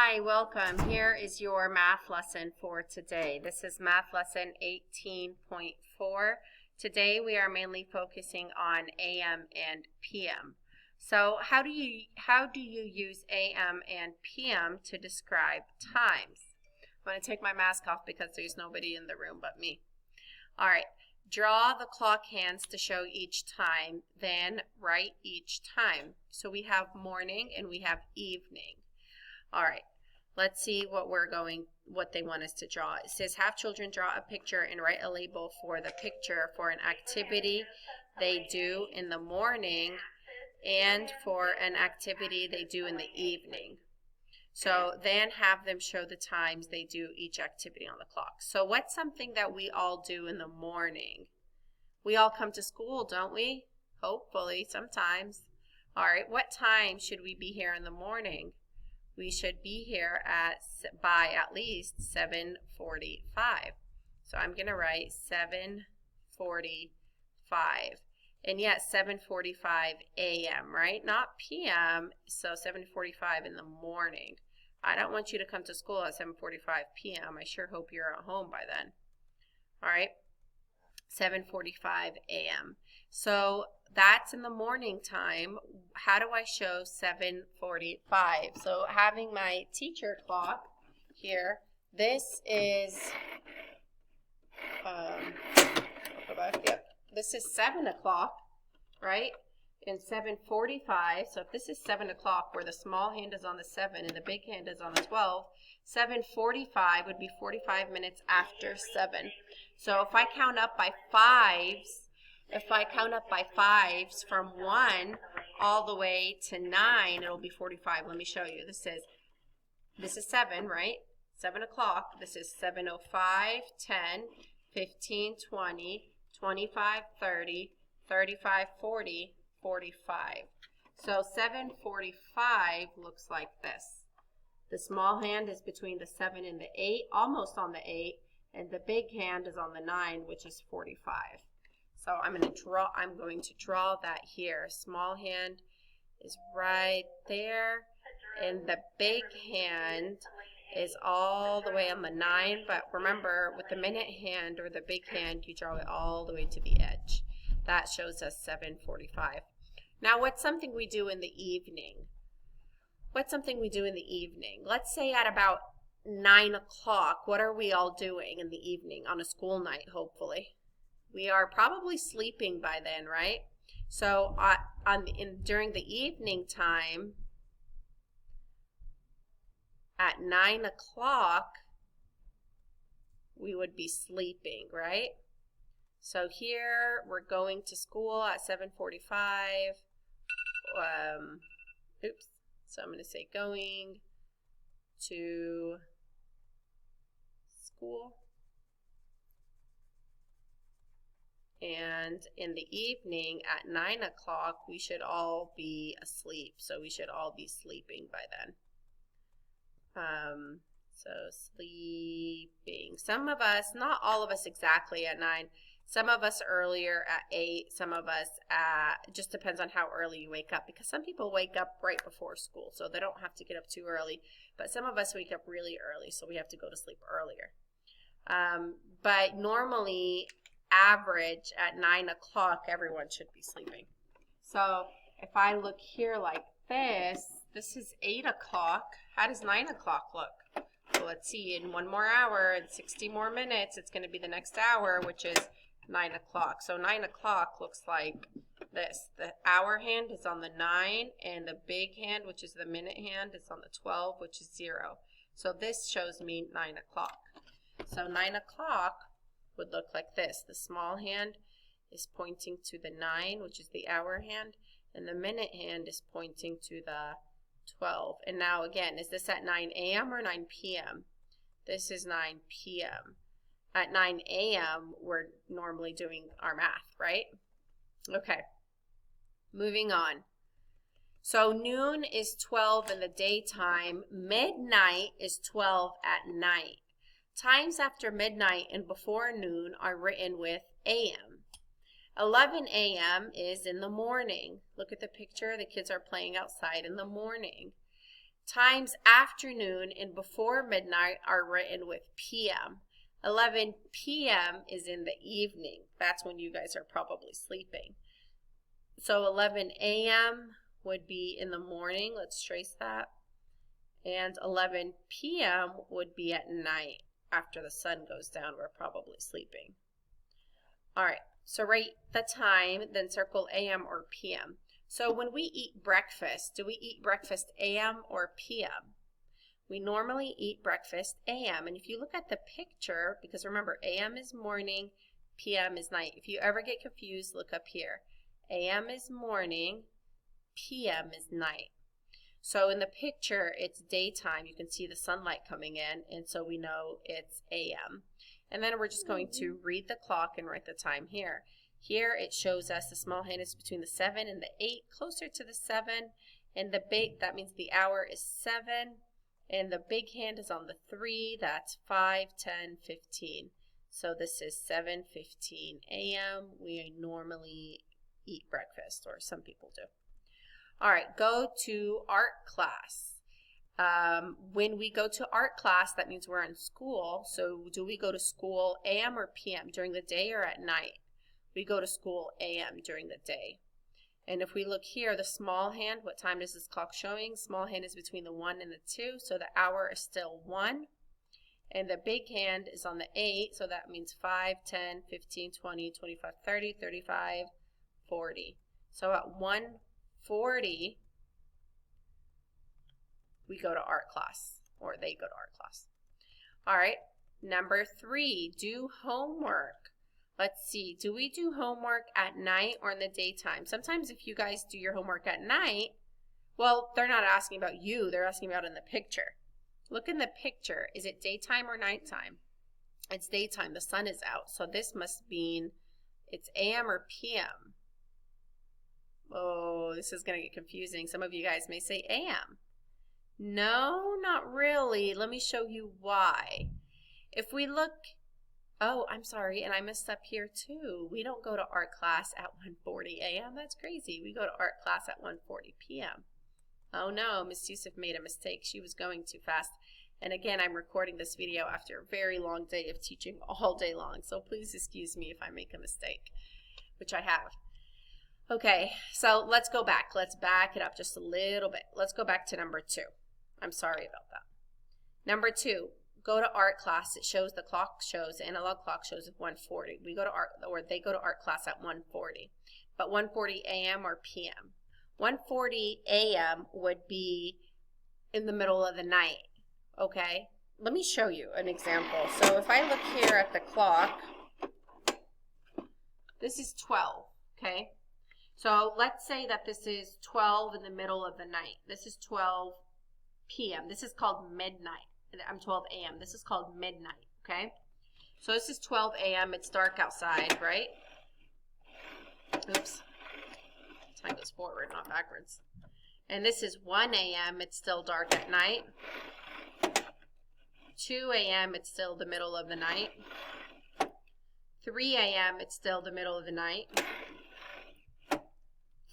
Hi, welcome. Here is your math lesson for today. This is math lesson 18.4. Today we are mainly focusing on AM and PM. So how do you use AM and PM to describe times? I'm going to take my mask off because there's nobody in the room but me. All right. Draw the clock hands to show each time, then write each time. So we have morning and we have evening. All right, let's see what they want us to draw. It says, have children draw a picture and write a label for the picture for an activity they do in the morning and for an activity they do in the evening. So then have them show the times they do each activity on the clock. So what's something that we all do in the morning? We all come to school, don't we? Hopefully, sometimes. All right, what time should we be here in the morning? We should be here by at least 7:45. So I'm going to write 7:45. And yet 7:45 a.m., right? Not p.m., so 7:45 in the morning. I don't want you to come to school at 7:45 p.m. I sure hope you're at home by then. All right, 7:45 a.m. So that's in the morning time. How do I show 7:45? So having my teacher clock here, this is, this is 7 o'clock, right? And 7:45, so if this is 7 o'clock where the small hand is on the 7 and the big hand is on the 12, 7:45 would be 45 minutes after 7. So if I count up by fives, from 1 all the way to 9, it'll be 45. Let me show you. This is 7, right? 7 o'clock. This is 7:05, 10, 15, 20, 25, 30, 35, 40, 45. So 7:45 looks like this. The small hand is between the 7 and the 8, almost on the 8, and the big hand is on the 9, which is 45. So I'm going to draw that here. Small hand is right there, and the big hand is all the way on the 9. But remember, with the minute hand or the big hand, you draw it all the way to the edge. That shows us 7:45. Now, what's something we do in the evening? What's something we do in the evening? Let's say at about 9 o'clock. What are we all doing in the evening on a school night, hopefully? We are probably sleeping by then, right? So during the evening time, at 9 o'clock, we would be sleeping, right? So here we're going to school at 7:45. So I'm going to say going to school. And in the evening at 9 o'clock, we should all be asleep. So we should all be sleeping by then. So sleeping. Some of us, not all of us exactly at 9. Some of us earlier at 8. Some of us it just depends on how early you wake up. Because some people wake up right before school, so they don't have to get up too early. But some of us wake up really early, so we have to go to sleep earlier. But normally, average at 9 o'clock, everyone should be sleeping. So if I look here like this is 8 o'clock. How does 9 o'clock look? Well, let's see, in 1 more hour and 60 more minutes, it's going to be the next hour, which is 9 o'clock. So 9 o'clock looks like this. The hour hand is on the 9, and the big hand, which is the minute hand, is on the 12, which is 0. So this shows me 9 o'clock. So 9 o'clock would look like this. The small hand is pointing to the 9, which is the hour hand, and the minute hand is pointing to the 12. And now again, is this at 9 a.m. or 9 p.m.? This is 9 p.m. At 9 a.m., we're normally doing our math, right? Okay, moving on. So noon is 12 in the daytime. Midnight is 12 at night. Times after midnight and before noon are written with a.m. 11 a.m. is in the morning. Look at the picture. The kids are playing outside in the morning. Times afternoon and before midnight are written with PM. 11 p.m. is in the evening. That's when you guys are probably sleeping. So 11 a.m. would be in the morning. Let's trace that. And 11 p.m. would be at night. After the sun goes down, we're probably sleeping. All right, so write the time, then circle a.m. or p.m. So when we eat breakfast, do we eat breakfast a.m. or p.m.? We normally eat breakfast a.m. And if you look at the picture, because remember, a.m. is morning, p.m. is night. If you ever get confused, look up here. a.m. is morning, p.m. is night. So in the picture, it's daytime. You can see the sunlight coming in, and so we know it's a.m. And then we're just going to read the clock and write the time here. Here it shows us the small hand is between the 7 and the 8, closer to the 7, and the big, that means the hour is 7, and the big hand is on the 3, that's 5, 10, 15. So this is 7:15 a.m. We normally eat breakfast, or some people do. All right, go to art class. When we go to art class, that means we're in school. So do we go to school a.m. or p.m., during the day or at night? We go to school a.m. during the day. And if we look here, the small hand, what time is this clock showing? Small hand is between the 1 and the 2, so the hour is still 1. And the big hand is on the 8, so that means 5, 10, 15, 20, 25, 30, 35, 40. So at 1:40, we go to art class, or they go to art class. All right, number 3, do homework. Let's see, do we do homework at night or in the daytime? Sometimes if you guys do your homework at night, well, they're not asking about you, they're asking about in the picture. Look in the picture, is it daytime or nighttime? It's daytime, the sun is out, so this must mean it's a.m. or p.m. Oh, this is going to get confusing. Some of you guys may say a.m. No, not really. Let me show you why. If we look, oh, I'm sorry, and I messed up here too. We don't go to art class at 1:40 a.m. That's crazy. We go to art class at 1:40 p.m. Oh no, Miss Yusuf made a mistake. She was going too fast. And again, I'm recording this video after a very long day of teaching all day long. So please excuse me if I make a mistake, which I have. Okay, so let's go back. Let's back it up just a little bit. Let's go back to number 2. I'm sorry about that. Number 2, go to art class. It shows the clock shows, the analog clock shows at 1:40. We go to art, or they go to art class at 1:40. But 1:40 a.m. or p.m. 1:40 a.m. would be in the middle of the night. Okay, let me show you an example. So if I look here at the clock, this is 12, okay? So let's say that this is 12 in the middle of the night. This is 12 p.m. This is called midnight. I'm 12 a.m. This is called midnight, okay? So this is 12 a.m. It's dark outside, right? Oops. Time goes forward, not backwards. And this is 1 a.m. It's still dark at night. 2 a.m. It's still the middle of the night. 3 a.m. It's still the middle of the night.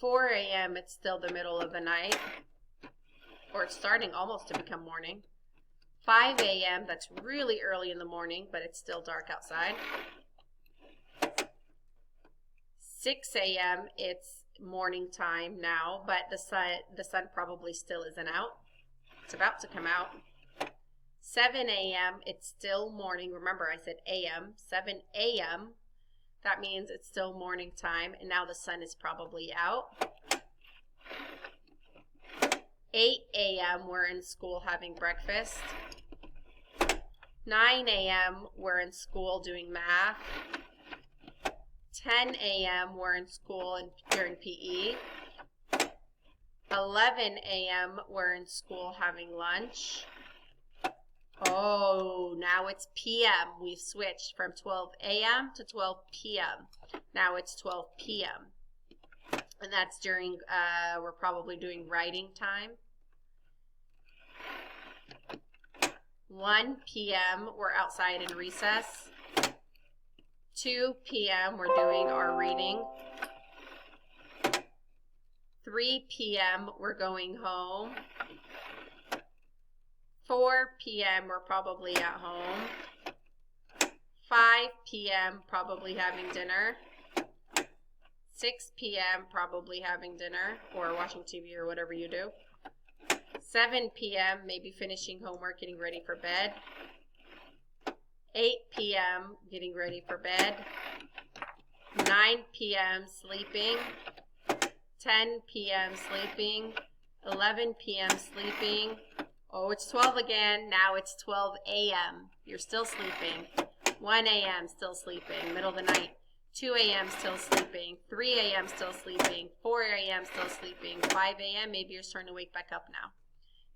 4 a.m. It's still the middle of the night, or it's starting almost to become morning. 5 a.m. That's really early in the morning, but it's still dark outside. 6 a.m. It's morning time now, but the sun probably still isn't out. It's about to come out. 7 a.m. It's still morning. Remember, I said a.m. 7 a.m. That means it's still morning time, and now the sun is probably out. 8 a.m. we're in school having breakfast. 9 a.m. we're in school doing math. 10 a.m. we're in school and during PE. 11 a.m. we're in school having lunch. Oh, now it's p.m. We've switched from 12 a.m. to 12 p.m. Now it's 12 p.m. And that's during, we're probably doing writing time. 1 p.m. we're outside in recess. 2 p.m. we're doing our reading. 3 p.m. we're going home. 4 p.m. we're probably at home. 5 p.m. probably having dinner. 6 p.m. probably having dinner or watching TV or whatever you do. 7 p.m. maybe finishing homework, getting ready for bed. 8 p.m. getting ready for bed. 9 p.m. sleeping. 10 p.m. sleeping. 11 p.m. sleeping. Oh, it's 12 again. Now it's 12 a.m. You're still sleeping. 1 a.m. still sleeping. Middle of the night. 2 a.m. still sleeping. 3 a.m. still sleeping. 4 a.m. still sleeping. 5 a.m. maybe you're starting to wake back up now.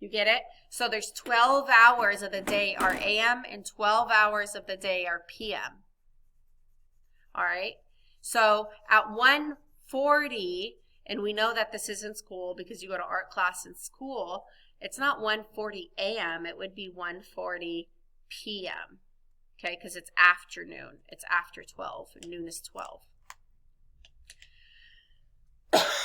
You get it? So there's 12 hours of the day are a.m. and 12 hours of the day are p.m. All right? So at 1:40, and we know that this isn't school because you go to art class in school, it's not 1:40 a.m. It would be 1:40 p.m. Okay, because it's afternoon. It's after 12. Noon is 12.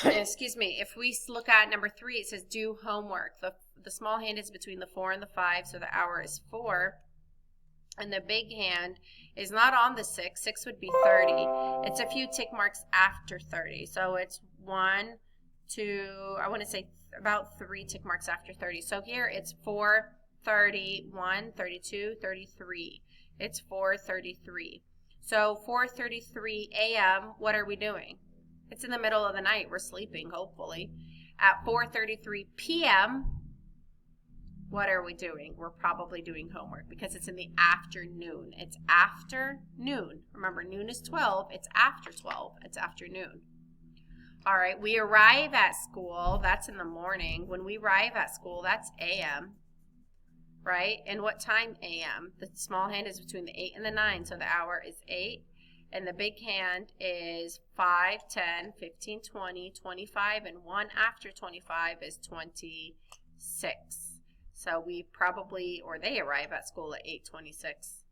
Excuse me. If we look at number 3, it says do homework. The small hand is between the 4 and the 5, so the hour is 4. And the big hand is not on the 6. 6 would be 30. It's a few tick marks after 30. So it's 1, 2, I want to say about 3 tick marks after 30. So here it's 4:31, 32, 33. It's 4:33. So 4:33 a.m., what are we doing? It's in the middle of the night. We're sleeping, hopefully. At 4:33 p.m., what are we doing? We're probably doing homework because it's in the afternoon. It's afternoon. Remember, noon is 12. It's after 12. It's afternoon. All right, we arrive at school. That's in the morning. When we arrive at school, that's a.m., right? And what time a.m.? The small hand is between the 8 and the 9, so the hour is 8. And the big hand is 5, 10, 15, 20, 25, and 1 after 25 is 26. So we probably, or they arrive at school at 8:26.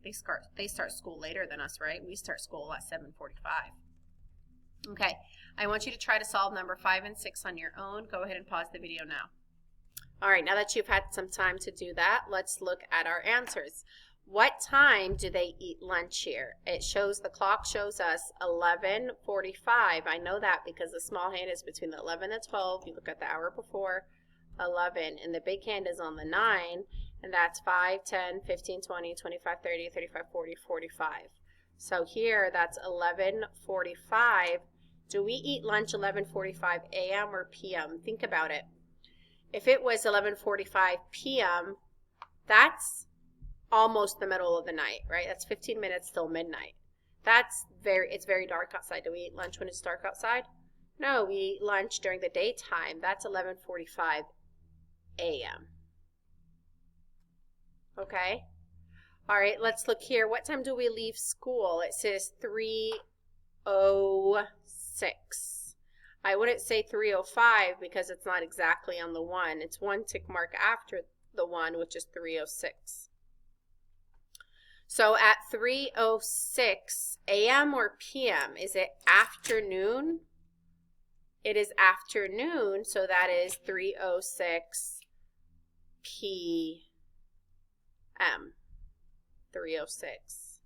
They start school later than us, right? We start school at 7:45. Okay, I want you to try to solve number 5 and 6 on your own. Go ahead and pause the video now. All right, now that you've had some time to do that, let's look at our answers. What time do they eat lunch here? It shows, the clock shows us 11:45. I know that because the small hand is between the 11 and 12. You look at the hour before, 11, and the big hand is on the 9, and that's 5, 10, 15, 20, 25, 30, 35, 40, 45. So here, that's 11:45. Do we eat lunch 11:45 a.m. or p.m.? Think about it. If it was 11:45 p.m., that's almost the middle of the night, right? That's 15 minutes till midnight. It's very dark outside. Do we eat lunch when it's dark outside? No, we eat lunch during the daytime. That's 11:45 a.m. Okay? All right, let's look here. What time do we leave school? It says 3:06. I wouldn't say 3:05 because it's not exactly on the 1. It's 1 tick mark after the 1, which is 3:06. So at 3:06 a.m. or p.m., is it afternoon? It is afternoon, so that is 3:06 p.m. 3:06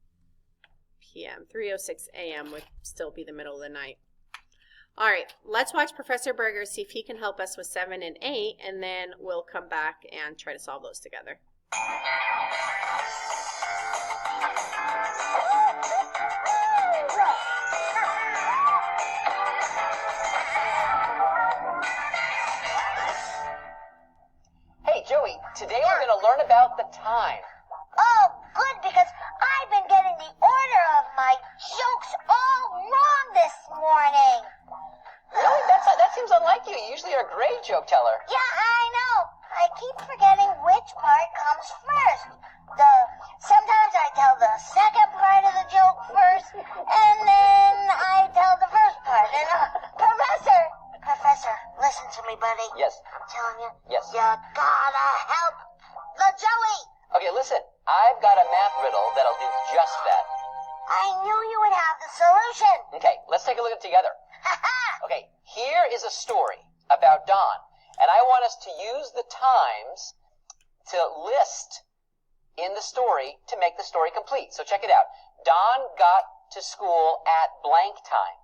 p.m. 3:06 a.m. would still be the middle of the night. All right, let's watch Professor Berger, see if he can help us with 7 and 8, and then we'll come back and try to solve those together. Hey, Joey, today we're going to learn about the time. Oh, good, because I've been getting the order of my jokes all wrong this morning. Really? That seems unlike you. You usually are a great joke teller. Yeah, I know. I keep forgetting which part comes first. Sometimes I tell the second part of the joke first, and then I tell the first part. And Professor, listen to me, buddy. Yes. I'm telling you. Yes. You gotta help the Joey. Okay, listen. I've got a math riddle that'll do just that. I knew you would have the solution. Okay, let's take a look at it together. Okay, here is a story about Don, and I want us to use the times to list in the story to make the story complete. So check it out. Don got to school at blank time.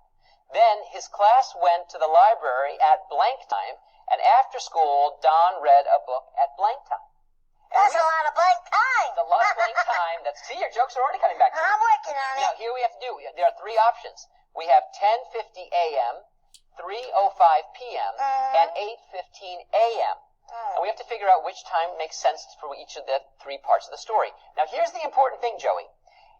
Then his class went to the library at blank time, and after school, Don read a book at blank time. That's a lot of blank time. A lot of blank time. See, your jokes are already coming back to you. I'm working on Now, it. here we have to do, there are three options. We have 10:50 a.m., 3:05 p.m., and 8:15 a.m. And we have to figure out which time makes sense for each of the three parts of the story. Now, here's the important thing, Joey.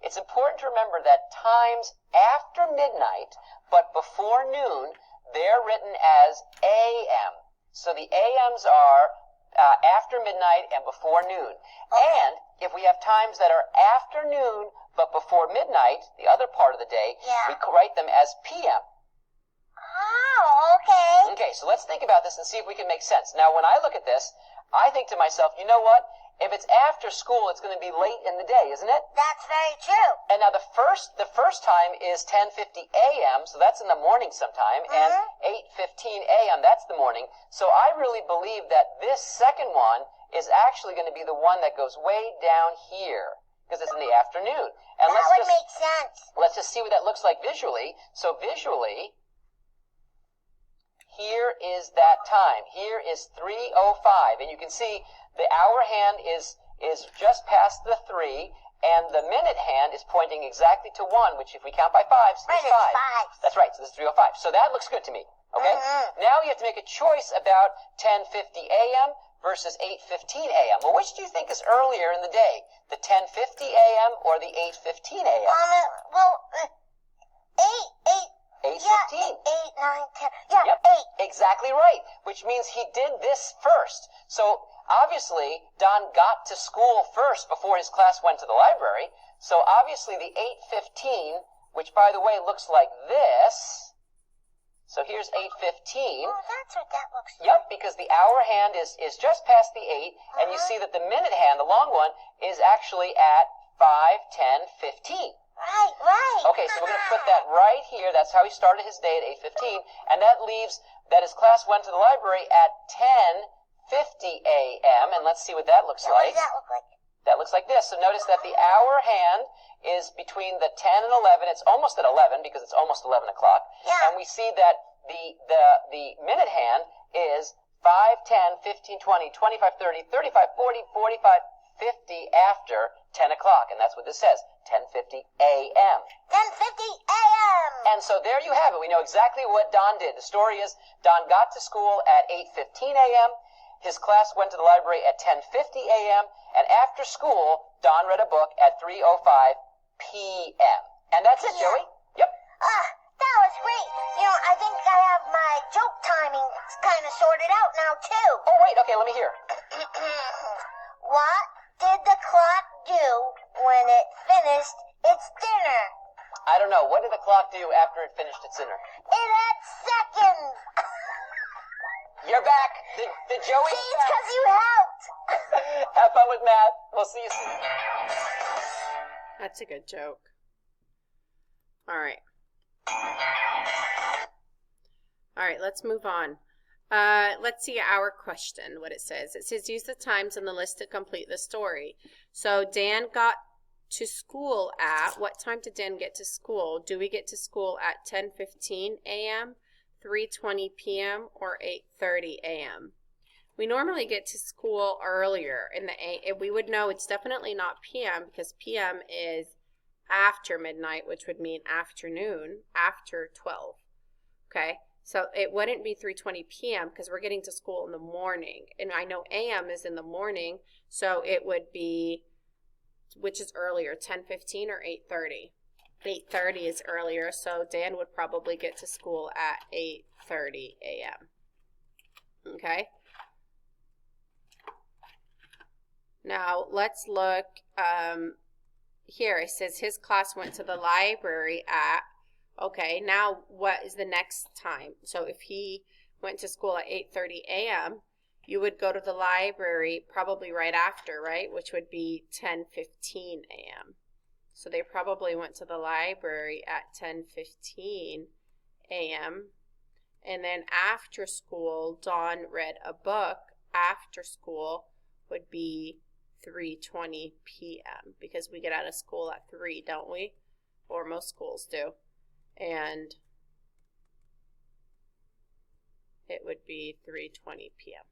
It's important to remember that times after midnight, but before noon, they're written as a.m. So the a.m.s are after midnight and before noon. And if we have times that are afternoon but before midnight, the other part of the day, we write them as p.m. Oh, okay. Okay, so let's think about this and see if we can make sense. Now, when I look at this, I think to myself, you know what? If it's after school, it's going to be late in the day, isn't it? That's very true. And now the first time is 10:50 a.m., so that's in the morning sometime, and 8:15 a.m., that's the morning. So I really believe that this second one is actually going to be the one that goes way down here, because it's in the afternoon. And That would make sense. let's just see what that looks like visually. So visually, here is that time. Here is 3:05, and you can see the hour hand is just past the 3, and the minute hand is pointing exactly to 1, which if we count by 5s, Right, is it's 5. 5. That's right, so this is 3:05. So that looks good to me, okay? Now you have to make a choice about 10:50 a.m. versus 8:15 a.m. Well, which do you think is earlier in the day? The 10:50 a.m. or the 8:15 a.m.? Well, 8:15. Yeah, 8, 9, 10. Yeah, Yep, 8. exactly right, which means he did this first. So obviously, Don got to school first before his class went to the library. So obviously the 8:15, which by the way looks like this. So here's 8:15. Oh, that's what that looks like. Yep, because the hour hand is just past the 8, and you see that the minute hand, the long one, is actually at 5, 10, 15. Right. Okay, so we're going to put that right here. That's how he started his day at 8:15, and that leaves that his class went to the library at 10:50 a.m., and let's see what that looks Now, what like. does that look like? That looks like this. So notice that the hour hand is between the 10 and 11. It's almost at 11 because it's almost 11 o'clock. Yeah. And we see that the minute hand is 5, 10, 15, 20, 25, 30, 35, 40, 45, 50 after 10 o'clock. And that's what this says, 10:50 a.m. 10:50 a.m. And so there you have it. We know exactly what Don did. The story is Don got to school at 8:15 a.m. His class went to the library at 10:50 a.m. And after school, Don read a book at 3:05 p.m. And that's it, Joey. Yep. That was great. I think I have my joke timing kind of sorted out now, too. Oh, wait. Okay, let me hear. What did the clock do when it finished its dinner? I don't know. What did the clock do after it finished its dinner? It had seconds. You're back. Did Joey? See, it's because you helped. Have fun with math. We'll see you soon. That's a good joke. All right. All right, let's move on. Let's see our question, what it says. It says, use the times in the list to complete the story. So Dan got to school at, what time did Dan get to school? Do we get to school at 10:15 a.m., 3:20 p.m., or 8:30 a.m.? We normally get to school earlier in the we would know it's definitely not p.m. because p.m. is after midnight, which would mean afternoon, after 12. Okay, so it wouldn't be 3:20 p.m. because we're getting to school in the morning. And I know a.m. is in the morning, so it would be, which is earlier, 10:15 or 8:30? 8:30 is earlier, so Dan would probably get to school at 8:30 a.m. Okay? Now, let's look here. It says his class went to the library at, okay, now what is the next time? So if he went to school at 8:30 a.m., you would go to the library probably right after, right? Which would be 10:15 a.m. So they probably went to the library at 10:15 a.m. And then after school, Dawn read a book after school, would be 3:20 p.m. because we get out of school at 3, don't we? Or most schools do. And it would be 3:20 p.m.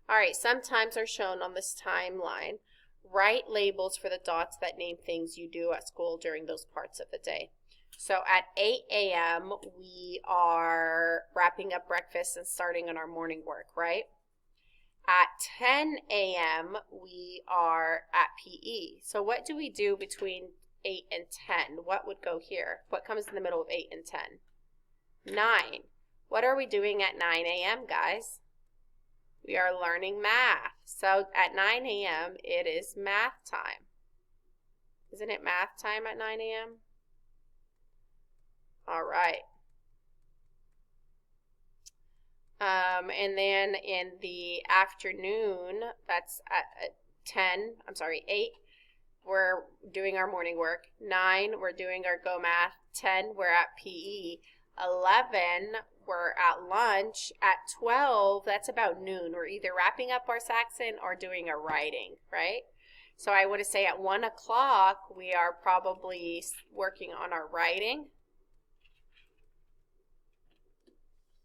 All right, some times are shown on this timeline. Write labels for the dots that name things you do at school during those parts of the day. So at 8 a.m., we are wrapping up breakfast and starting on our morning work, right? At 10 a.m., we are at PE. So what do we do between 8 and 10? What would go here? What comes in the middle of 8 and 10? 9. What are we doing at 9 a.m., guys? We are learning math. So at 9 a.m., it is math time. Isn't it math time at 9 a.m.? All right. And then in the afternoon, that's at 8, we're doing our morning work. 9, we're doing our Go Math. 10, we're at PE. 11, we're at lunch. At 12, that's about noon. We're either wrapping up our Saxon or doing our writing, right? So I would say at 1 o'clock, we are probably working on our writing.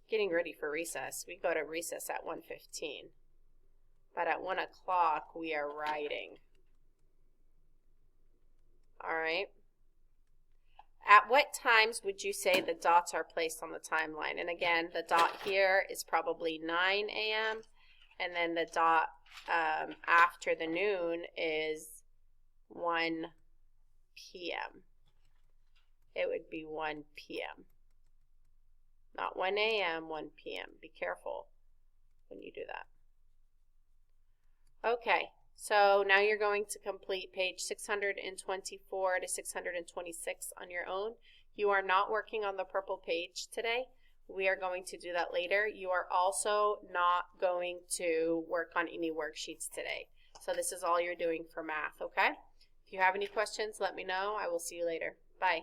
Getting ready for recess. We go to recess at 1:15. But at 1 o'clock, we are writing. All right. At what times would you say the dots are placed on the timeline? And again, the dot here is probably 9 a.m. And then the dot after the noon is 1 p.m. It would be 1 p.m. Not 1 a.m., 1 p.m. Be careful when you do that. Okay, so now you're going to complete page 624 to 626 on your own. You are not working on the purple page today. We are going to do that later. You are also not going to work on any worksheets today. So this is all you're doing for math, okay? If you have any questions, let me know. I will see you later. Bye.